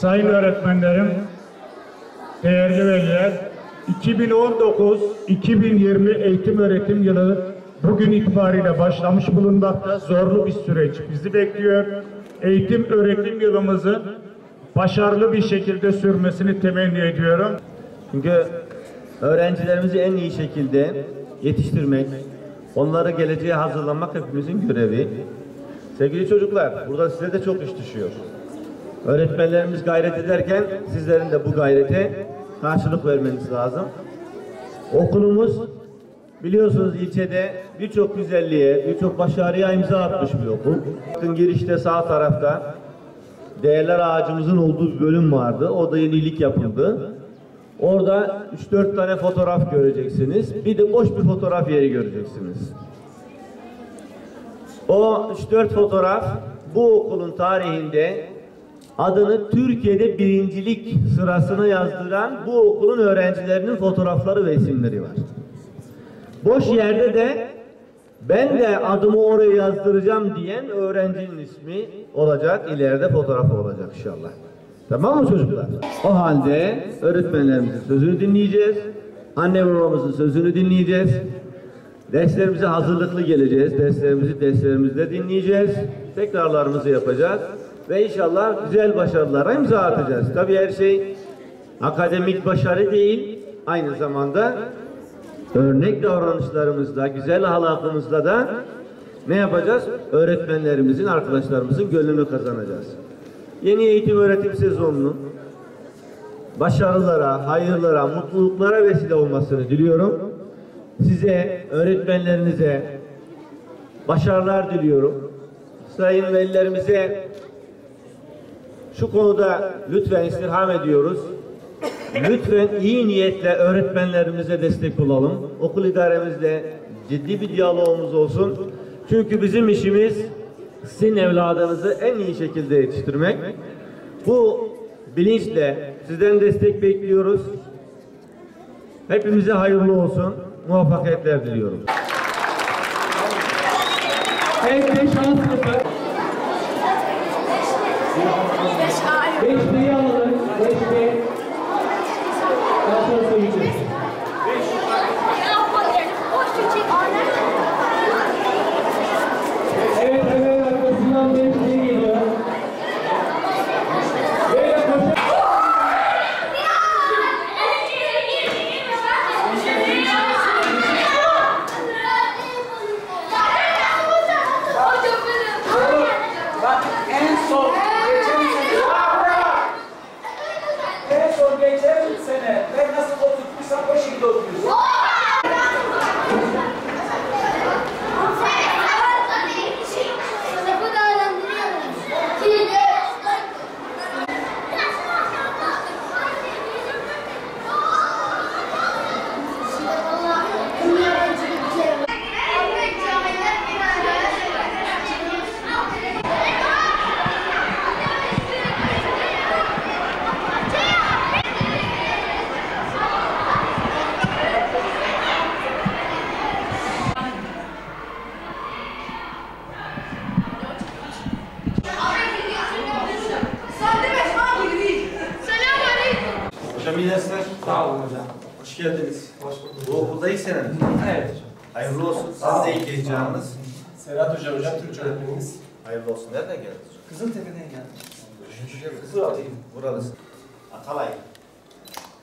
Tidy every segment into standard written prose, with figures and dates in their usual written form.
Sayın öğretmenlerim, değerli veliler, 2019-2020 eğitim öğretim yılı bugün itibariyle başlamış bulunmakta. Zorlu bir süreç bizi bekliyor. Eğitim öğretim yılımızın başarılı bir şekilde sürmesini temenni ediyorum. Çünkü öğrencilerimizi en iyi şekilde yetiştirmek, onları geleceğe hazırlamak hepimizin görevi. Sevgili çocuklar, burada size de çok iş düşüyor. Öğretmenlerimiz gayret ederken sizlerin de bu gayrete karşılık vermeniz lazım. Okulumuz biliyorsunuz ilçede birçok güzelliğe, birçok başarıya imza atmış bir okul. Bakın girişte sağ tarafta değerler ağacımızın olduğu bir bölüm vardı. Orada yenilik yapıldı. Orada 3-4 tane fotoğraf göreceksiniz. Bir de boş bir fotoğraf yeri göreceksiniz. O 3-4 fotoğraf bu okulun tarihinde adını Türkiye'de birincilik sırasına yazdıran bu okulun öğrencilerinin fotoğrafları ve isimleri var. Boş yerde de ben de adımı oraya yazdıracağım diyen öğrencinin ismi olacak, ileride fotoğrafı olacak inşallah. Tamam mı çocuklar? O halde öğretmenlerimizin sözünü dinleyeceğiz, anne babamızın sözünü dinleyeceğiz, derslerimize hazırlıklı geleceğiz, derslerimizde dinleyeceğiz, tekrarlarımızı yapacağız. Ve inşallah güzel başarılara imza atacağız. Tabii her şey akademik başarı değil, aynı zamanda örnek davranışlarımızda, güzel ahlakımızla da ne yapacağız? Öğretmenlerimizin, arkadaşlarımızın gönlünü kazanacağız. Yeni eğitim öğretim sezonunun başarılara, hayırlara, mutluluklara vesile olmasını diliyorum. Size, öğretmenlerinize başarılar diliyorum. Sayın velilerimize şu konuda lütfen istirham ediyoruz. Lütfen iyi niyetle öğretmenlerimize destek olalım. Okul idaremizle ciddi bir diyalogumuz olsun. Çünkü bizim işimiz sizin evladınızı en iyi şekilde yetiştirmek. Bu bilinçle sizden destek bekliyoruz. Hepimize hayırlı olsun. Muvaffakiyetler diliyorum. Evet, şans yapar. 5'liyi alalım. 5'li. Daha sonra söyleyeceğiz. Evet, evet, arkasından 5'liye geliyor. Böyle koşun. Bak en son geçen sene ben nasıl oturtmuşsam o şekilde oturuyorsun. Sınıfı değerlendiriyoruz. Hocam iyi dersler. Sağ olun hocam. Hoş geldiniz. Hoş bulduk. Bu okulda ilk seneniz. Evet hocam. Hayırlı olsun. Siz de ilk heyecanınız. Serhat hocam, Türkçe öğretmenimiz. Hayırlı olsun. Nereden geldiniz? Kızıltepe'den geldim. Buralıyım. Buralısın. Atalay.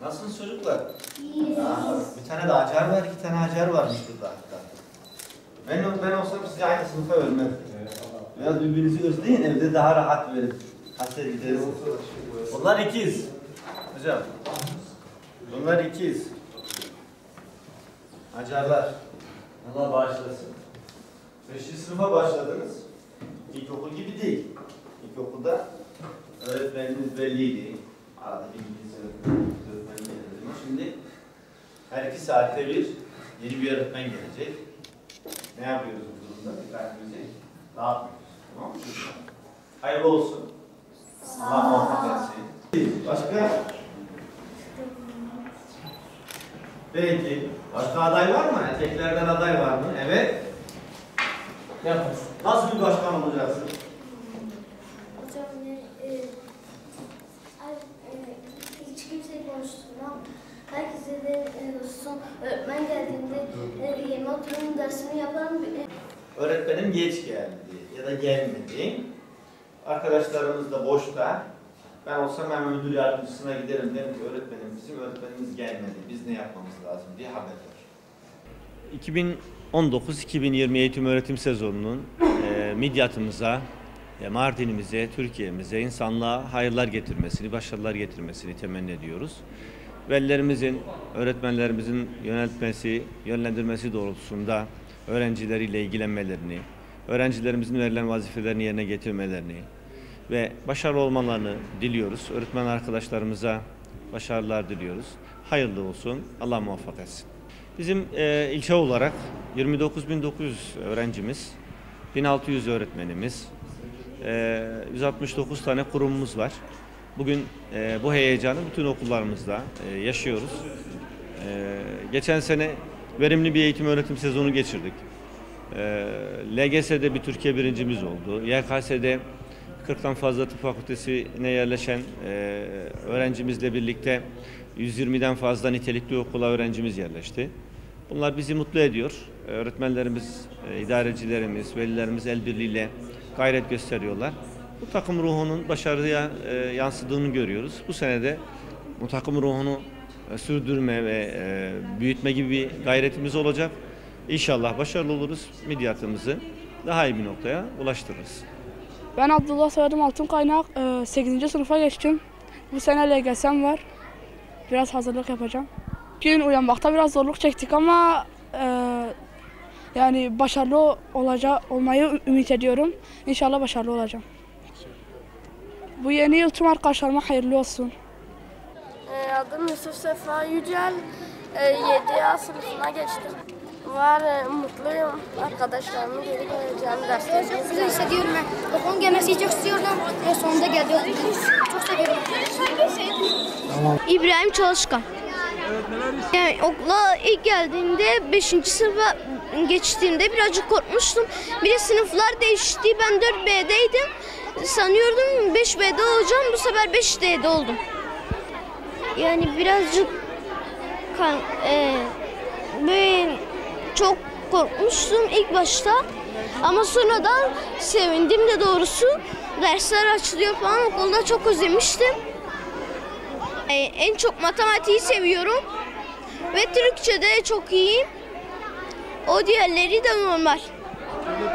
Nasılsınız çocuklar? İyiyiz. Bir tane de Hacer var, 2 tane Hacer varmış burada hatta. Ben olsam sizi aynı sınıfa vermem. Biraz birbirinizi özleyin, evde daha rahat verin. Hasret gideriz. Bunlar ikiz. Hocam. Bunlar ikiz. Hacerler. Allah bağışlasın. 5. sınıfa başladınız. İlkokul gibi değil. İlkokulda öğretmenimiz belliydi. Arada bir İngiliz öğretmen gelirdi. Şimdi her 2 saatte bir yeni bir öğretmen gelecek. Ne yapıyoruz bu durumda? Dikkatimizi dağıtmıyoruz. Tamam mı? Hayırlı olsun. Allah muvaffak etsin. Başka? Peki. Başka aday var mı? Erkeklerden aday var mı? Evet. Yaparız. Nasıl bir başkan olacaksın? Hocam hiç kimseyi konuşturmam. Herkese de son öğretmen geldiğinde yerine oturup dersimi yaparım. Öğretmenim geç geldi ya da gelmedi. Arkadaşlarımız da boşta. Ben olsam hemen müdür yardımcısına giderim. Derim ki öğretmenim bizim öğretmenimiz gelmedi. Biz ne yapmamız lazım diye haber ver. 2019-2020 eğitim öğretim sezonunun Midyat'ımıza, Mardin'imize, Türkiye'mize, insanlığa hayırlar getirmesini, başarılar getirmesini temenni ediyoruz. Velilerimizin, öğretmenlerimizin yönlendirmesi doğrultusunda öğrencileriyle ilgilenmelerini, öğrencilerimizin verilen vazifelerini yerine getirmelerini ve başarılı olmalarını diliyoruz. Öğretmen arkadaşlarımıza başarılar diliyoruz. Hayırlı olsun, Allah muvaffak etsin. Bizim ilçe olarak 29.900 öğrencimiz, 1600 öğretmenimiz, 169 tane kurumumuz var. Bugün bu heyecanı bütün okullarımızda yaşıyoruz. Geçen sene verimli bir eğitim öğretim sezonu geçirdik. LGS'de bir Türkiye birincimiz oldu. YKS'de 40'tan fazla tıp fakültesine yerleşen öğrencimizle birlikte 120'den fazla nitelikli okula öğrencimiz yerleşti. Bunlar bizi mutlu ediyor. Öğretmenlerimiz, idarecilerimiz, velilerimiz el birliğiyle gayret gösteriyorlar. Bu takım ruhunun başarıya yansıdığını görüyoruz. Bu sene de bu takım ruhunu sürdürme ve büyütme gibi bir gayretimiz olacak. İnşallah başarılı oluruz. Midyatımızı daha iyi bir noktaya ulaştırırız. Ben Abdullah soyadım Altın Kaynak. 8. sınıfa geçtim. Bu sene LGS'm var. Biraz hazırlık yapacağım. Gün uyanmakta biraz zorluk çektik ama yani başarılı olmayı ümit ediyorum. İnşallah başarılı olacağım. Bu yeni yıl tüm arkadaşlarıma hayırlı olsun. Adım Yusuf Sefa Yücel. 7A sınıfına geçtim. Mutluyum. Arkadaşlarımı geri göreceğim. Derslerimi hissediyorum ben. Okulun gelmesini çok istiyordum. Ve sonunda geldi. Çok seviyorum. İbrahim Çalışkan. Yani okula ilk geldiğimde 5. sınıfa geçtiğimde birazcık korkmuştum. Bir de sınıflar değişti. Ben 4B'deydim. Sanıyordum 5B'de olacağım. Bu sefer 5D'de oldum. Yani birazcık böyle çok korkmuştum ilk başta. Ama sonradan sevindim de doğrusu. Dersler açılıyor falan, okulda çok özlemiştim. En çok matematiği seviyorum. Ve Türkçe'de çok iyiyim. O diğerleri de normal.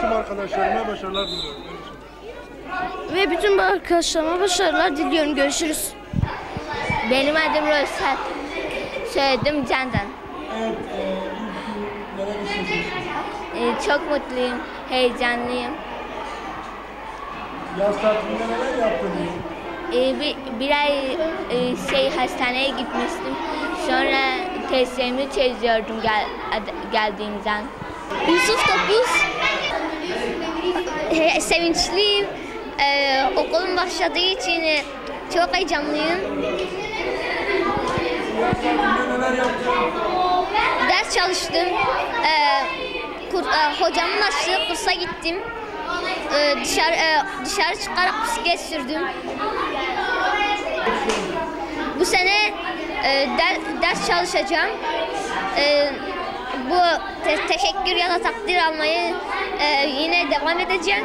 Tüm arkadaşlarıma başarılar diliyorum. Ve bütün arkadaşlarıma başarılar diliyorum. Görüşürüz. Benim adım Rösat. Söyledim Candan. Evet, neler hissediyorsunuz? Çok mutluyum, heyecanlıyım. Yaz tatilinde neler yaptınız? Bir ay hastaneye gitmiştim. Sonra testlerimi çözüyordum geldiğimden. Yusuf Topuz. Sevinçliyim. Okulum başladığı için çok heyecanlıyım. Neler yaptınız? Ders çalıştım. Hocamın açtığı kursa gittim. Dışarı çıkarak bisiklet sürdüm. Bu sene Ders çalışacağım. Bu teşekkür ya da takdir almayı yine devam edeceğim.